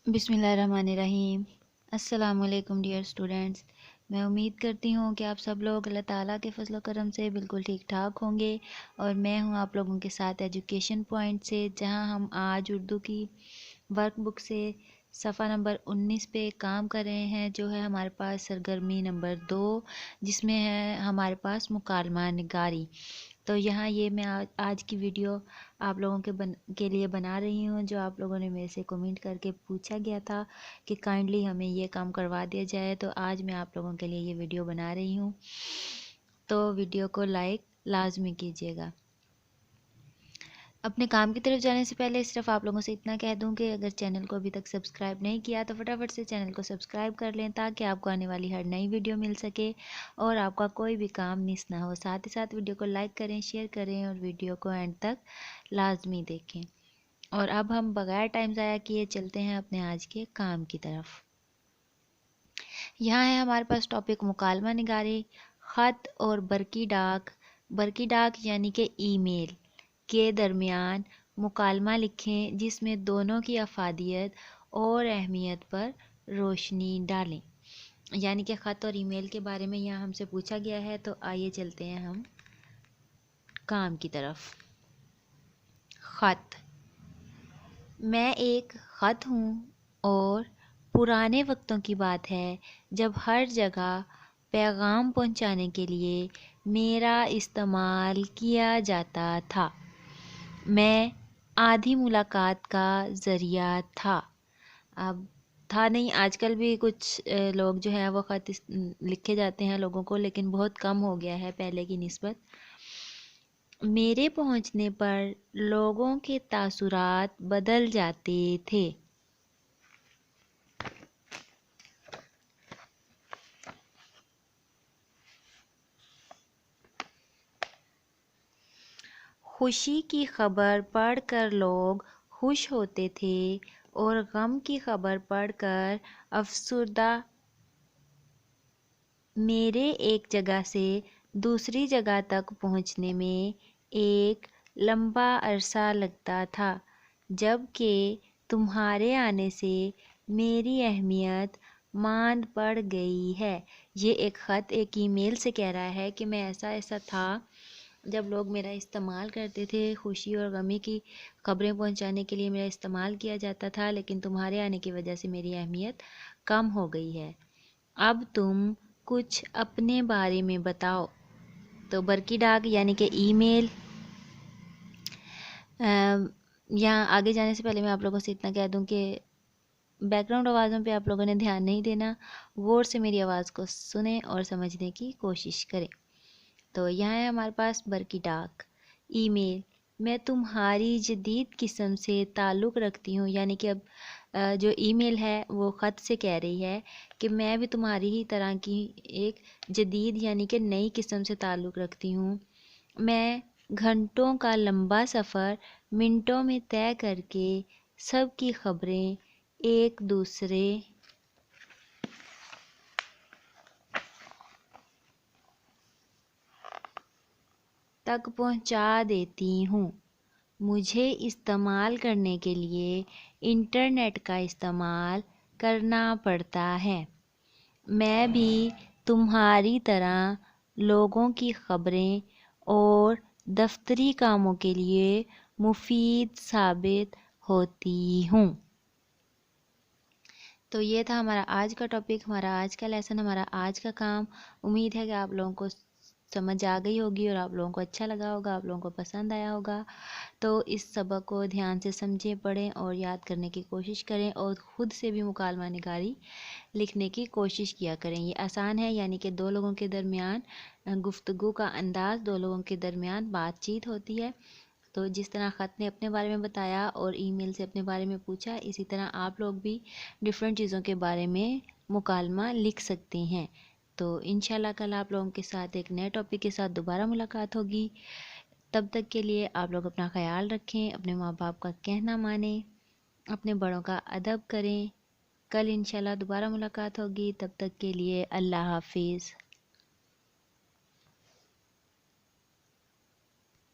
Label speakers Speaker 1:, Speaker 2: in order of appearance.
Speaker 1: बिस्मिल्लाहिर्रहमानिर्रहीम। अस्सलाम वालेकुम डियर स्टूडेंट्स। मैं उम्मीद करती हूँ कि आप सब लोग अल्लाह ताला के फजल करम से बिल्कुल ठीक ठाक होंगे और मैं हूँ आप लोगों के साथ एजुकेशन पॉइंट से, जहाँ हम आज उर्दू की वर्कबुक से सफ़ा नंबर 19 पे काम कर रहे हैं, जो है हमारे पास सरगर्मी नंबर 2, जिसमें है हमारे पास मुकालमा निगारी। तो यहाँ ये मैं आज की वीडियो आप लोगों के लिए बना रही हूँ, जो आप लोगों ने मेरे से कमेंट करके पूछा गया था कि काइंडली हमें ये काम करवा दिया जाए। तो आज मैं आप लोगों के लिए ये वीडियो बना रही हूँ, तो वीडियो को लाइक लाजमी कीजिएगा। अपने काम की तरफ जाने से पहले सिर्फ आप लोगों से इतना कह दूं कि अगर चैनल को अभी तक सब्सक्राइब नहीं किया तो फटाफट से चैनल को सब्सक्राइब कर लें, ताकि आपको आने वाली हर नई वीडियो मिल सके और आपका कोई भी काम मिस ना हो। साथ ही साथ वीडियो को लाइक करें, शेयर करें और वीडियो को एंड तक लाजमी देखें। और अब हम बगैर टाइम ज़ाया किए चलते हैं अपने आज के काम की तरफ। यहाँ है हमारे पास टॉपिक मुकालमा निगारी, ख़त और बरकी डाक यानी कि ईमेल के दरमियान मुकालमा लिखें, जिसमें दोनों की अफादियत और अहमियत पर रोशनी डालें। यानी कि ख़त और ईमेल के बारे में यहाँ हमसे पूछा गया है, तो आइए चलते हैं हम काम की तरफ। ख़त। मैं एक ख़त हूँ और पुराने वक्तों की बात है जब हर जगह पैगाम पहुँचाने के लिए मेरा इस्तेमाल किया जाता था। मैं आधी मुलाकात का ज़रिया था। अब था नहीं, आजकल भी कुछ लोग जो हैं वो ख़त लिखे जाते हैं लोगों को, लेकिन बहुत कम हो गया है पहले की निस्बत। मेरे पहुंचने पर लोगों के तासुरात बदल जाते थे। खुशी की खबर पढ़कर लोग खुश होते थे और गम की खबर पढ़कर अफसुर्दा। मेरे एक जगह से दूसरी जगह तक पहुंचने में एक लंबा अरसा लगता था, जबकि तुम्हारे आने से मेरी अहमियत मांद पड़ गई है। ये एक ख़त एक ईमेल से कह रहा है कि मैं ऐसा ऐसा था जब लोग मेरा इस्तेमाल करते थे, खुशी और गमी की खबरें पहुंचाने के लिए मेरा इस्तेमाल किया जाता था, लेकिन तुम्हारे आने की वजह से मेरी अहमियत कम हो गई है। अब तुम कुछ अपने बारे में बताओ। तो बरकी डाक यानी कि ईमेल। यहाँ आगे जाने से पहले मैं आप लोगों से इतना कह दूं कि बैकग्राउंड आवाज़ों पे आप लोगों ने ध्यान नहीं देना, गौर से मेरी आवाज़ को सुने और समझने की कोशिश करें। तो यहाँ है हमारे पास बरकी डाक ईमेल। मैं तुम्हारी जदीद किस्म से ताल्लुक़ रखती हूँ, यानी कि अब जो ईमेल है वो ख़त से कह रही है कि मैं भी तुम्हारी ही तरह की एक जदीद यानी कि नई किस्म से ताल्लुक़ रखती हूँ। मैं घंटों का लंबा सफ़र मिनटों में तय करके सब की खबरें एक दूसरे तक पहुंचा देती हूँ। मुझे इस्तेमाल करने के लिए इंटरनेट का इस्तेमाल करना पड़ता है। मैं भी तुम्हारी तरह लोगों की खबरें और दफ्तरी कामों के लिए मुफीद साबित होती हूँ। तो ये था हमारा आज का टॉपिक, हमारा आज का लेसन, हमारा आज का काम। उम्मीद है कि आप लोगों को समझ आ गई होगी और आप लोगों को अच्छा लगा होगा, आप लोगों को पसंद आया होगा। तो इस सबक को ध्यान से समझें, पढ़ें और याद करने की कोशिश करें और ख़ुद से भी मुकालमा निगारी लिखने की कोशिश किया करें। ये आसान है, यानी कि दो लोगों के दरमियान गुफ्तगू का अंदाज़, दो लोगों के दरमियान बातचीत होती है। तो जिस तरह ख़त ने अपने बारे में बताया और ईमेल से अपने बारे में पूछा, इसी तरह आप लोग भी डिफरेंट चीज़ों के बारे में मुकालमा लिख सकते हैं। तो इंशाल्लाह कल आप लोगों के साथ एक नए टॉपिक के साथ दोबारा मुलाकात होगी। तब तक के लिए आप लोग अपना ख्याल रखें, अपने माँ बाप का कहना मानें, अपने बड़ों का अदब करें। कल इंशाल्लाह दोबारा मुलाकात होगी। तब तक के लिए अल्लाह हाफिज़।